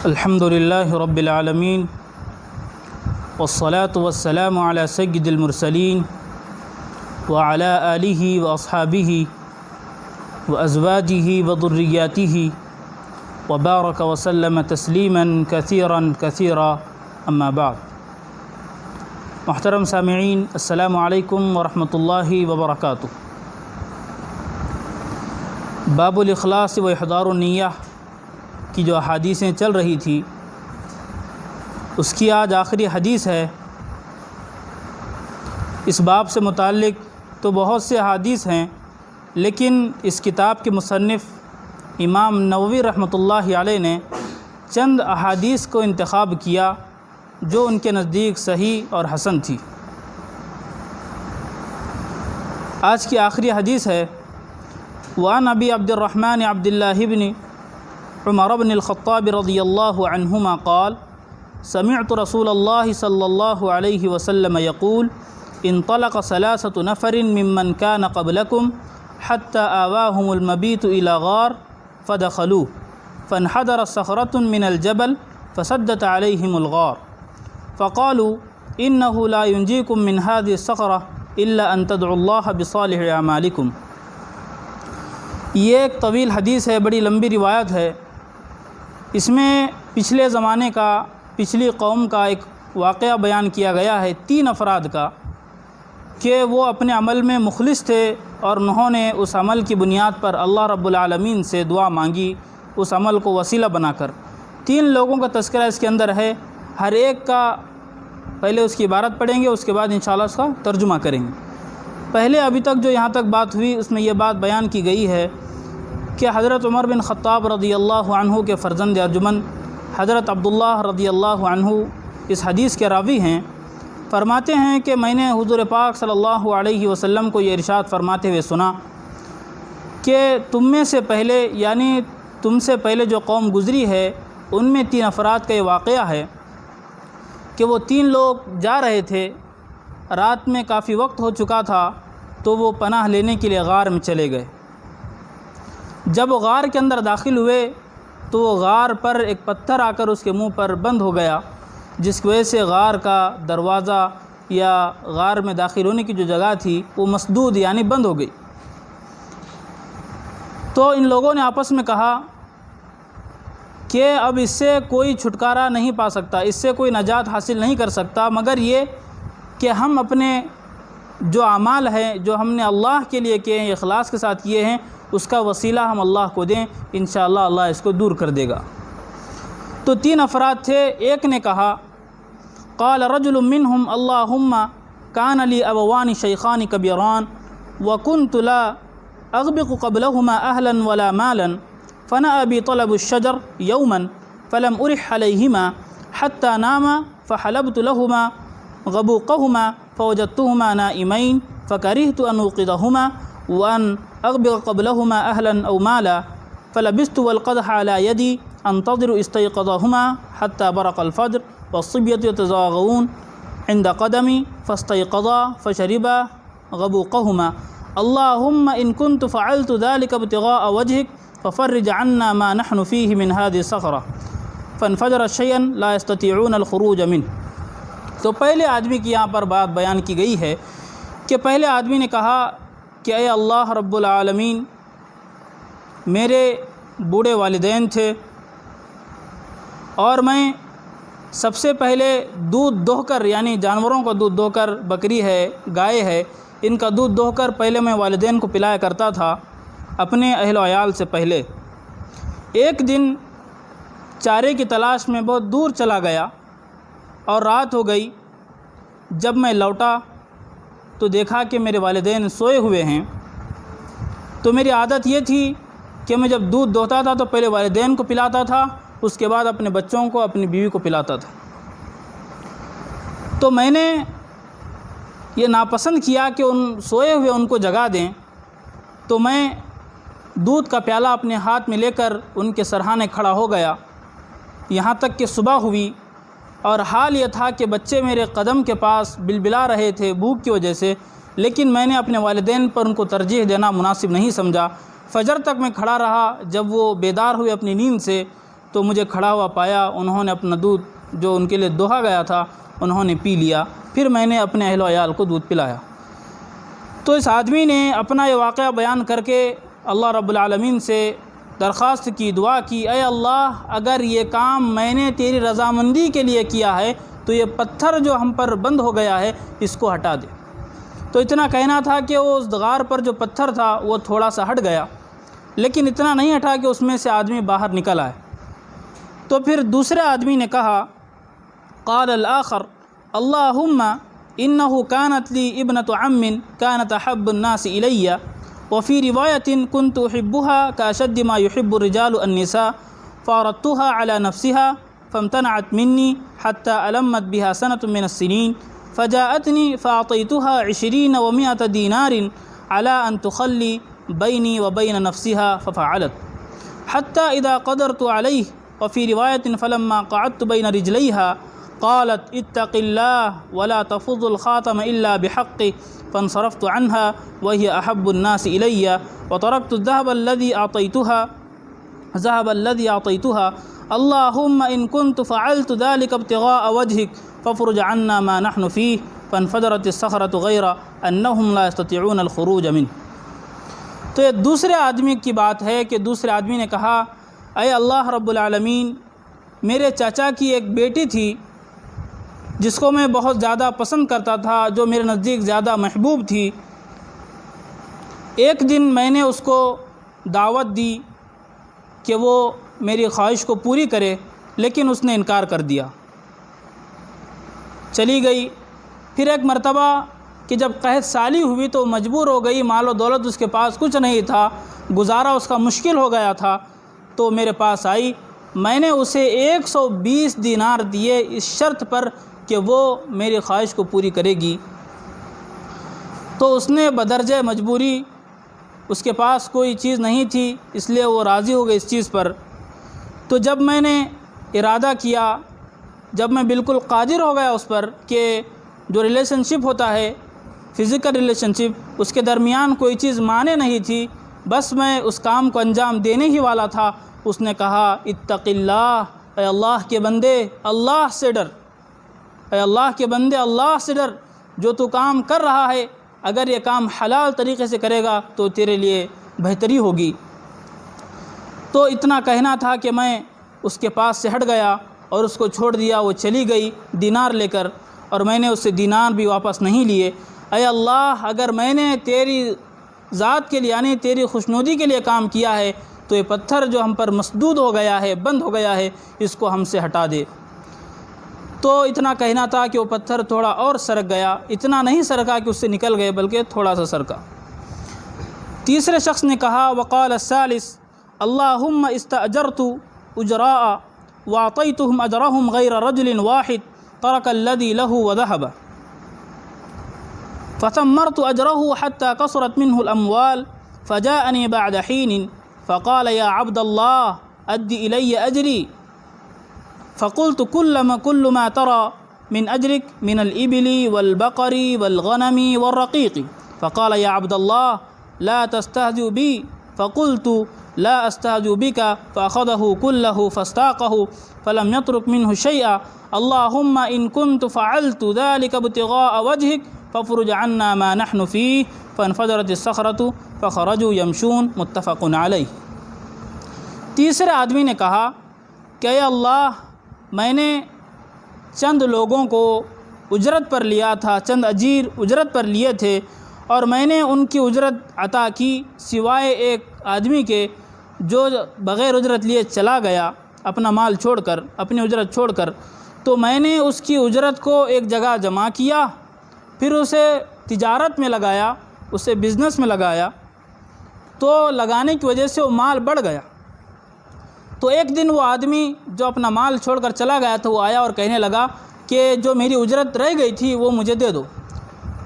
الحمد للہ رب العالمین والصلاة والسلام علی سید المرسلین وعلی آلہ واصحابہ وازواجہ وذریاتہ وبارک وسلم تسلیما کثیرا کثیرا اما بعد۔ محترم سامعین، السلام علیکم ورحمۃ اللہ وبرکاتہ۔ باب الاخلاص و احضار النیہ کی جو احادیثیں چل رہی تھی، اس کی آج آخری حدیث ہے۔ اس باب سے متعلق تو بہت سے احادیث ہیں، لیکن اس کتاب کے مصنف امام نووی رحمۃ اللہ علیہ نے چند احادیث کو انتخاب کیا جو ان کے نزدیک صحیح اور حسن تھی۔ آج کی آخری حدیث ہے وعن ابی عبد الرحمن عبد اللہ بن عمر بن الخطاب رضی اللہ عنہما قال سمعت رسول اللہ صلی اللہ علیہ وسلم یقول انطلق ثلاثة نفر ممن كان قبلكم حتى آواهم المبيت إلى غار فدخلوه فانحدر صخرة من الجبل فسدت عليهم الغار فقالوا إنه لا ينجيكم من هذه الصخرة إلا أن تدعوا الله بصالح أعمالكم۔ یہ ایک طویل حدیث ہے، بڑی لمبی روایت ہے۔ اس میں پچھلے زمانے کا، پچھلی قوم کا ایک واقعہ بیان کیا گیا ہے، 3 افراد کا، کہ وہ اپنے عمل میں مخلص تھے اور انہوں نے اس عمل کی بنیاد پر اللہ رب العالمین سے دعا مانگی، اس عمل کو وسیلہ بنا کر۔ 3 لوگوں کا تذکرہ اس کے اندر ہے، ہر ایک کا پہلے اس کی عبارت پڑھیں گے، اس کے بعد انشاءاللہ اس کا ترجمہ کریں گے۔ پہلے ابھی تک جو یہاں تک بات ہوئی اس میں یہ بات بیان کی گئی ہے کہ حضرت عمر بن خطاب رضی اللہ عنہ کے فرزند ارجمند حضرت عبداللہ رضی اللہ عنہ اس حدیث کے راوی ہیں۔ فرماتے ہیں کہ میں نے حضور پاک صلی اللہ علیہ وسلم کو یہ ارشاد فرماتے ہوئے سنا کہ تم میں سے پہلے، یعنی تم سے پہلے جو قوم گزری ہے ان میں 3 افراد کا یہ واقعہ ہے کہ وہ 3 لوگ جا رہے تھے، رات میں کافی وقت ہو چکا تھا تو وہ پناہ لینے کے لیے غار میں چلے گئے۔ جب وہ غار کے اندر داخل ہوئے تو وہ غار پر ایک پتھر آ کر اس کے منہ پر بند ہو گیا، جس کی وجہ سے غار کا دروازہ یا غار میں داخل ہونے کی جو جگہ تھی وہ مسدود یعنی بند ہو گئی۔ تو ان لوگوں نے آپس میں کہا کہ اب اس سے کوئی چھٹکارا نہیں پا سکتا، اس سے کوئی نجات حاصل نہیں کر سکتا، مگر یہ کہ ہم اپنے جو اعمال ہیں جو ہم نے اللہ کے لیے کیے ہیں، اخلاص کے ساتھ کیے ہیں، اس کا وسیلہ ہم اللہ کو دیں، انشاءاللہ اللہ اس کو دور کر دے گا۔ تو 3 افراد تھے۔ ایک نے کہا قال رجل منهم اللهم كان لي ابوان شيخان كبيران وكنت لا اغبق قبلهما اهلا ولا مالا فنأى بي طلب الشجر يوما فلم ارح عليهما حتى ناما فحلبت لهما غبوقهما فوجدتهما نائمين فكرهت ان اوقظهما وان اغبق قبلهما اهلا او مالا فلبست والقدح على يدي انتظر استيقظهما حتى برق الفجر والصبية يتزاغون عند قدمي فاستيقظا فشربا غبوقهما اللهم إن كنت فعلت ذلك ابتغاء وجهك ففرج عنا ما نحن فيه من هذه الصخرة فانفجر شيئا لا يستطيعون الخروج منه۔ تو پہلے آدمی کی یہاں پر بات بیان کی گئی ہے کہ پہلے آدمی نے کہا کہ اے اللہ رب العالمین، میرے بوڑھے والدین تھے اور میں سب سے پہلے دودھ دوہ کر، یعنی جانوروں کا دودھ دوہ کر، بکری ہے، گائے ہے، ان کا دودھ دوہ کر پہلے میں والدین کو پلایا کرتا تھا اپنے اہل و عیال سے پہلے۔ ایک دن چارے کی تلاش میں بہت دور چلا گیا اور رات ہو گئی۔ جب میں لوٹا تو دیکھا کہ میرے والدین سوئے ہوئے ہیں۔ تو میری عادت یہ تھی کہ میں جب دودھ دوہتا تھا تو پہلے والدین کو پلاتا تھا، اس کے بعد اپنے بچوں کو، اپنی بیوی کو پلاتا تھا۔ تو میں نے یہ ناپسند کیا کہ ان سوئے ہوئے ان کو جگا دیں، تو میں دودھ کا پیالہ اپنے ہاتھ میں لے کر ان کے سرہانے کھڑا ہو گیا، یہاں تک کہ صبح ہوئی، اور حال یہ تھا کہ بچے میرے قدم کے پاس بلبلا رہے تھے بھوک کی وجہ سے، لیکن میں نے اپنے والدین پر ان کو ترجیح دینا مناسب نہیں سمجھا۔ فجر تک میں کھڑا رہا، جب وہ بیدار ہوئے اپنی نیند سے تو مجھے کھڑا ہوا پایا، انہوں نے اپنا دودھ جو ان کے لیے دوہا گیا تھا انہوں نے پی لیا، پھر میں نے اپنے اہل و عیال کو دودھ پلایا۔ تو اس آدمی نے اپنا یہ واقعہ بیان کر کے اللہ رب العالمین سے درخواست کی، دعا کی، اے اللہ اگر یہ کام میں نے تیری رضامندی کے لیے کیا ہے تو یہ پتھر جو ہم پر بند ہو گیا ہے اس کو ہٹا دے۔ تو اتنا کہنا تھا کہ وہ اس غار پر جو پتھر تھا وہ تھوڑا سا ہٹ گیا، لیکن اتنا نہیں ہٹا کہ اس میں سے آدمی باہر نکل آئے۔ تو پھر دوسرے آدمی نے کہا، قال الآخر اللہم انہ کانت لی ابنۃ عم کانت احب الناس الی وفی روایت کنت احبها کاشد ما يحب الرجال النساء فاردتها على نفسها فامتنعت مني حتى ألمت بها سنة من السنين فجاءتني فأعطيتها 20 و100 دينار على أن تخلي بيني وبين نفسها ففعلت حتى إذا قدرت عليه وفي رواية فلما قعدت بين رجليها قالت اتق الله ولا تفض الخاتم إلا بحقه فانصرفت عنها وهي أحب الناس إلي وتركت الذهب الذي أعطيتها اللهم إن كنت فعلت ذلك ابتغاء وجهك فافرج عنا ما نحن فيه فانفجرت الصخرة غير أنهم لا يستطيعون الخروج منه۔ تو یہ دوسرے آدمی کی بات ہے کہ دوسرے آدمی نے کہا، اے اللہ رب العالمین، میرے چاچا کی ایک بیٹی تھی جس کو میں بہت زیادہ پسند کرتا تھا، جو میرے نزدیک زیادہ محبوب تھی۔ ایک دن میں نے اس کو دعوت دی کہ وہ میری خواہش کو پوری کرے، لیکن اس نے انکار کر دیا، چلی گئی۔ پھر ایک مرتبہ کہ جب قحط سالی ہوئی تو مجبور ہو گئی، مال و دولت اس کے پاس کچھ نہیں تھا، گزارا اس کا مشکل ہو گیا تھا، تو میرے پاس آئی۔ میں نے اسے 120 دینار دیے اس شرط پر کہ وہ میری خواہش کو پوری کرے گی۔ تو اس نے بدرجہ مجبوری، اس کے پاس کوئی چیز نہیں تھی، اس لیے وہ راضی ہو گئی اس چیز پر۔ تو جب میں نے ارادہ کیا، جب میں بالکل قادر ہو گیا اس پر کہ جو ریلیشن شپ ہوتا ہے، فزیکل ریلیشن شپ، اس کے درمیان کوئی چیز مانے نہیں تھی، بس میں اس کام کو انجام دینے ہی والا تھا، اس نے کہا اتق اللہ، اے اللہ کے بندے اللہ سے ڈر، اے اللہ کے بندے اللہ سے ڈر، جو تو کام کر رہا ہے اگر یہ کام حلال طریقے سے کرے گا تو تیرے لیے بہتری ہوگی۔ تو اتنا کہنا تھا کہ میں اس کے پاس سے ہٹ گیا اور اس کو چھوڑ دیا، وہ چلی گئی دینار لے کر، اور میں نے اس سے دینار بھی واپس نہیں لیے۔ اے اللہ اگر میں نے تیری ذات کے لیے یعنی تیری خوشنودی کے لیے کام کیا ہے تو یہ پتھر جو ہم پر مسدود ہو گیا ہے، بند ہو گیا ہے، اس کو ہم سے ہٹا دے۔ تو اتنا کہنا تھا کہ وہ پتھر تھوڑا اور سرک گیا، اتنا نہیں سرکا کہ اس سے نکل گئے بلکہ تھوڑا سا سرکا۔ تیسرے شخص نے کہا وقال الثالث اللہم استأجرت اجراء واعطیتهم اجرهم غیر رجل واحد ترک الذي له وذهب فثمرت اجره حتى قصرت منه الاموال فجاءني بعد حين فقال يا عبد الله ادِ الي اجري فقلت كل ما ترى من أجرك من الإبل والبقر والغنم والرقيق فقال يا عبد الله لا تستهزئ بي فقلت لا أستهزئ بك فأخذه كله فاستاقه فلم يترك منه شيئا اللهم إن كنت فعلت ذلك ابتغاء وجهك فافرج عنا ما نحن فيه فانفجرت الصخرة فخرجوا يمشون متفق علیہ۔ تیسرے آدمی نے کہا کہ اے اللہ میں نے چند لوگوں کو اجرت پر لیا تھا، چند اجیر اجرت پر لیے تھے، اور میں نے ان کی اجرت عطا کی سوائے ایک آدمی کے جو بغیر اجرت لیے چلا گیا اپنا مال چھوڑ کر، اپنی اجرت چھوڑ کر۔ تو میں نے اس کی اجرت کو ایک جگہ جمع کیا، پھر اسے تجارت میں لگایا، اسے بزنس میں لگایا، تو لگانے کی وجہ سے وہ مال بڑھ گیا۔ تو ایک دن وہ آدمی جو اپنا مال چھوڑ کر چلا گیا تھا وہ آیا اور کہنے لگا کہ جو میری اجرت رہ گئی تھی وہ مجھے دے دو۔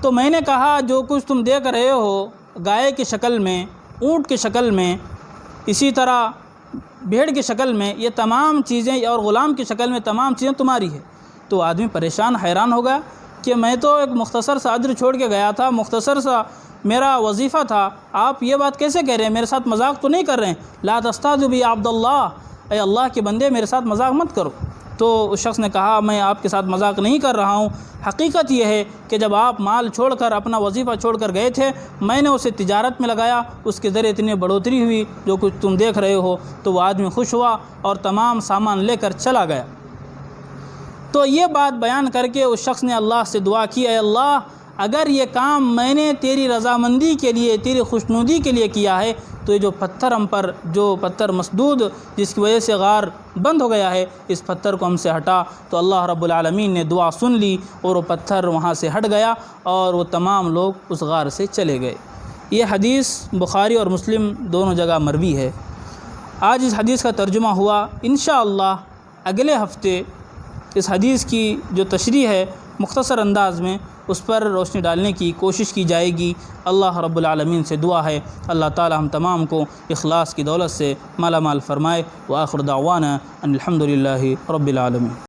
تو میں نے کہا جو کچھ تم دے کر رہے ہو گائے کی شکل میں، اونٹ کی شکل میں، اسی طرح بھیڑ کی شکل میں، یہ تمام چیزیں اور غلام کی شکل میں تمام چیزیں تمہاری ہے۔ تو آدمی پریشان حیران ہو گیا کہ میں تو ایک مختصر سا اجر چھوڑ کے گیا تھا، مختصر سا میرا وظیفہ تھا، آپ یہ بات کیسے کہہ رہے ہیں؟ میرے ساتھ مذاق تو نہیں کر رہے ہیں؟ لا تستهزئ بی عبد اللہ، اے اللہ کے بندے میرے ساتھ مذاق مت کرو۔ تو اس شخص نے کہا میں آپ کے ساتھ مذاق نہیں کر رہا ہوں، حقیقت یہ ہے کہ جب آپ مال چھوڑ کر اپنا وظیفہ چھوڑ کر گئے تھے میں نے اسے تجارت میں لگایا، اس کے ذریعے اتنی بڑھوتری ہوئی جو کچھ تم دیکھ رہے ہو۔ تو وہ آدمی خوش ہوا اور تمام سامان لے کر چلا گیا۔ تو یہ بات بیان کر کے اس شخص نے اللہ سے دعا کی، اے اللہ اگر یہ کام میں نے تیری رضامندی کے لیے، تیری خوشنودی کے لیے کیا ہے تو یہ جو پتھر ہم پر، جو پتھر مسدود جس کی وجہ سے غار بند ہو گیا ہے، اس پتھر کو ہم سے ہٹا۔ تو اللہ رب العالمین نے دعا سن لی اور وہ پتھر وہاں سے ہٹ گیا اور وہ تمام لوگ اس غار سے چلے گئے۔ یہ حدیث بخاری اور مسلم دونوں جگہ مروی ہے۔ آج اس حدیث کا ترجمہ ہوا، انشاءاللہ اگلے ہفتے اس حدیث کی جو تشریح ہے مختصر انداز میں اس پر روشنی ڈالنے کی کوشش کی جائے گی۔ اللہ رب العالمین سے دعا ہے اللہ تعالی ہم تمام کو اخلاص کی دولت سے مالا مال فرمائے۔ وآخر دعوانا ان الحمد للہ رب العالمین۔